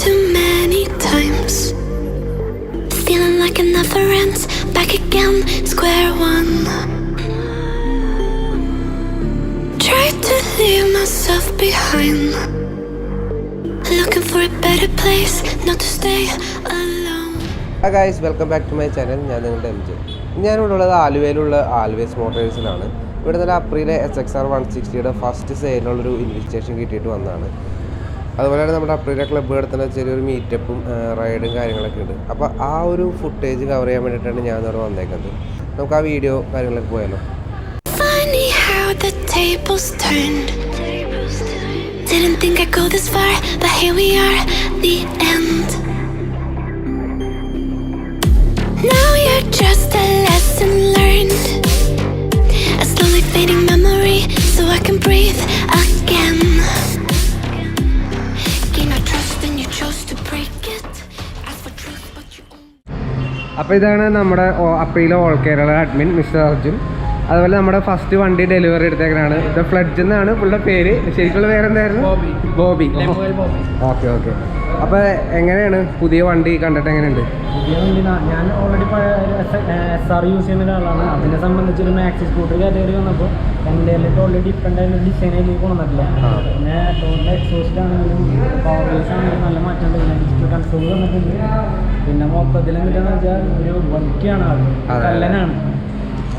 too many times. Feeling like it never ends. Back again, square one. Try to leave myself behind. Looking for a better place, not to stay alone. Hi guys, welcome back to my channel. ഞാൻ നിങ്ങളുടെ MJ. ഞാനിവിടെ ഉള്ളത് ആലുവയിലുള്ള always മോട്ടോഴ്സിലാണ്. ഇവിടെ നിന്ന് Aprilia SXR 160യുടെ first സെയിലുള്ളൊരു invitation കിട്ടിയിട്ട് വന്നതാണ്. അതുപോലെ തന്നെ നമ്മുടെ Aprilia ക്ലബ്ബ് നടത്തുന്ന ചെറിയൊരു മീറ്റപ്പും റൈഡും കാര്യങ്ങളൊക്കെ ഉണ്ട്. അപ്പോൾ ആ ഒരു ഫുട്ടേജ് കവർ ചെയ്യാൻ വേണ്ടിയിട്ടാണ് ഞാൻ ഇവിടെ വന്നേക്കുന്നത്. നമുക്ക് ആ വീഡിയോ കാര്യങ്ങളൊക്കെ പോയാലോ. Funny how the tables turned. Didn't think I'd go this far, but here we are, the end. Now you're just a lesson learned, a slowly fading memory, so I can breathe again. Gain my trust and you chose to break it. Ask for truth but you own. അപ്പോൾ ഇതാണ് നമ്മുടെ Aprilia all Kerala admin mister Arjun. അതുപോലെ നമ്മുടെ first വണ്ടി delivery എടുത്തേക്കാണ്. ഇത് fledged എന്നാണ് പുള്ളിയുടെ പേര്. ശരിക്കുള്ള പേരെന്തായിരുന്നു? ബോബി. Okay okay. അപ്പോൾ എങ്ങനെയാണ് പുതിയ വണ്ടി കണ്ടിട്ട് എങ്ങനെയുണ്ട്? പുതിയ വണ്ടി ഞാൻ ഓൾറെഡി SR യൂസ് ചെയ്യുന്ന ഒരാളാണ്. അതിനെ സംബന്ധിച്ചൊരു മാക്സി സ്കൂട്ടർ കാറ്റഗറി വന്നപ്പോൾ എൻ്റെ ഓൾറെഡി ഡിഫറെൻ്റ് ആയിട്ട് ഡിസൈൻ അതിലേക്ക് കൊണ്ടിട്ടില്ല. പിന്നെ ടോട്ടൽ എക്സോസ്റ്റ് ആണെങ്കിലും പവർ ബേസ് ആണെങ്കിലും നല്ല മാറ്റം ഉണ്ട്. ഡിജിറ്റൽ കൺസോൾ വന്നിട്ടുണ്ട്. പിന്നെ മൊത്തത്തിൽ എന്താണെന്ന് വെച്ചാൽ ഒരു ബൾക്കിയാണ്, അത് കല്ലനാണ്.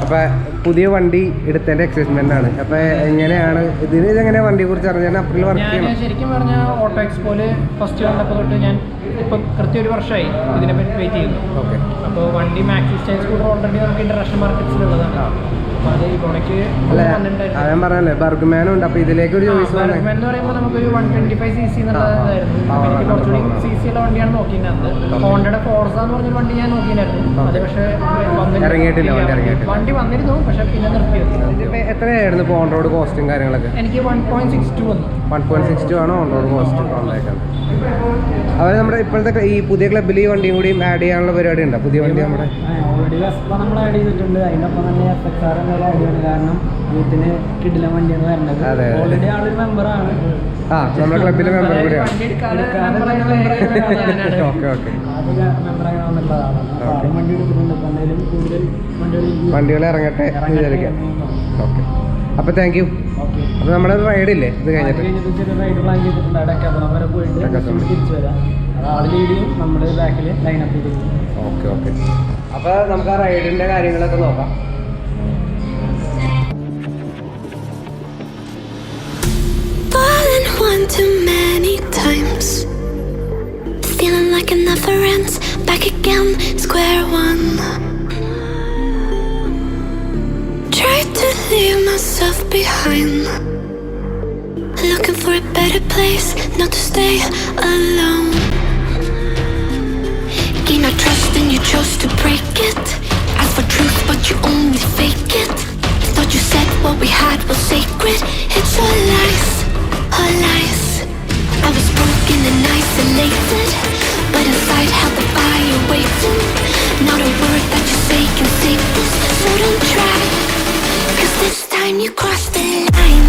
അപ്പോൾ പുതിയ വണ്ടി എടുത്തതിൻ്റെ എക്സൈറ്റ്മെൻ്റ് ആണ്. അപ്പോൾ എങ്ങനെയാണ് ഇതെങ്ങനെ വണ്ടിയെ കുറിച്ച് അറിഞ്ഞാൽ Aprilia വർക്ക് ചെയ്യണം? ശരിക്കും പറഞ്ഞാൽ ഓട്ടോ എക്സ്പോയിൽ ഫസ്റ്റ് വന്നപ്പോൾ തൊട്ട് ഞാൻ ഇപ്പോൾ കൃത്യം ഒരു വർഷമായി ഇതിനെപ്പറ്റി വെയിറ്റ് ചെയ്യുന്നു. ഓക്കെ. അപ്പോൾ വണ്ടി മാക്സി സ്റ്റൈൽ സ്കൂട്ടർ ഓൾറെഡി നമുക്ക് ഇൻ്റർനാഷണൽ മാർക്കറ്റ്സിലുള്ളതാണ്. അപ്പോൾ അത് ഇപ്പോഴേക്ക് ഞാൻ പറഞ്ഞല്ലേ ബർഗ്മാനും ഉണ്ട്. അപ്പോൾ ഇതിലേക്ക് ഒരു ചോയ്സ് ബർഗ്മാൻ എന്ന് പറയുമ്പോൾ നമുക്കൊരു 125cc എന്നുള്ളതായിരുന്നു. എനിക്ക് കുറച്ചുകൂടി CC ഉള്ള വണ്ടിയാണ് നോക്കിയിരുന്നത്. ഹോണ്ടയുടെ ഫോർസ എന്ന് പറഞ്ഞൊരു വണ്ടി ഞാൻ നോക്കിയിരുന്നു. അത് പക്ഷേ ഇറങ്ങിയിട്ടില്ല. വണ്ടി വന്നിരുന്നു, പക്ഷെ പിന്നെ നിർത്തിയത്. എത്രയായിരുന്നു ഇപ്പോൾ ഓൺ റോഡ് കോസ്റ്റും കാര്യങ്ങളൊക്കെ? എനിക്ക് 1.62 വന്നു. 1.62 ആണ് ഓൺ റോഡ് കോസ്റ്റ് വന്നേക്കുന്നത്. അതുപോലെ നമ്മുടെ ഇപ്പോഴത്തെ ഈ പുതിയ ക്ലബ്ബിൽ ഈ വണ്ടിയും കൂടിയും ആഡ് ചെയ്യാനുള്ള പരിപാടി ഉണ്ടോ? പുതിയ വണ്ടി നമ്മുടെ ഓൾറെഡി വെസ്പ നമ്മൾ ആഡ് ചെയ്തിട്ടുണ്ട്. അതിനൊപ്പം തന്നെ SXR എന്നൊരു ആഡ് ചെയ്യണം. കാരണം വീട്ടിന് കിടില വണ്ടിയാണ് വരുന്നത്. ഓൾറെഡി ആളൊരു മെമ്പറാണ്. നമ്മുടെ ക്ലബ്ബിലെ മെമ്പർ കൂടിയാണ്. Okay okay. ആദ്യ മെമ്പറായി വന്നിട്ടുള്ളതാണ്. അപ്പോൾ വണ്ടി എടുത്തിട്ടുണ്ട്. എന്തായാലും കൂടുതൽ വണ്ടികൾ ഇറങ്ങട്ടെ വിചാരിക്കാം. ഓക്കെ. അപ്പോൾ താങ്ക് യു. ഓക്കെ. അപ്പോൾ നമ്മുടെ റൈഡ് ഇല്ലേ ഇത് കഴിഞ്ഞിട്ട്? റൈഡ് പ്ലാൻ ചെയ്തിട്ടുണ്ട്. അവിടെ വരെ പോയിട്ട് തിരിച്ചു വരാം. ആൾ ലീഡ് ചെയ്യും, നമ്മൾ ബാക്കിൽ ലൈനപ്പ് ചെയ്തു. Okay okay. അപ്പോൾ നമുക്ക് ആ റൈഡിൻ്റെ കാര്യങ്ങളൊക്കെ നോക്കാം. One too many times, feeling like it never ends. Back again, square one. Try to leave myself behind. Looking for a better place, not to stay alone. Gain our trust and you chose to break it. Ask for truth but you only fake it. Thought you said what we had was sacred. It's all lies. All lies. I was broken and isolated, but inside held the fire waiting. Not a word that you say can save this, so don't try, 'cause this time you crossed the line.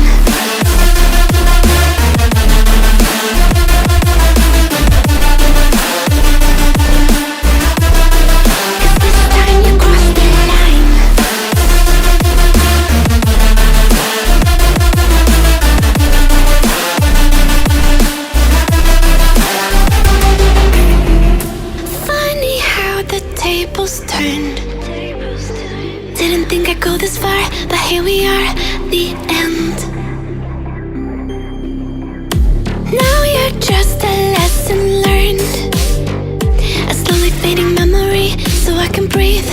Didn't think I'd go this far, but here we are, the end. Now you're just a lesson learned, a slowly fading memory, so I can breathe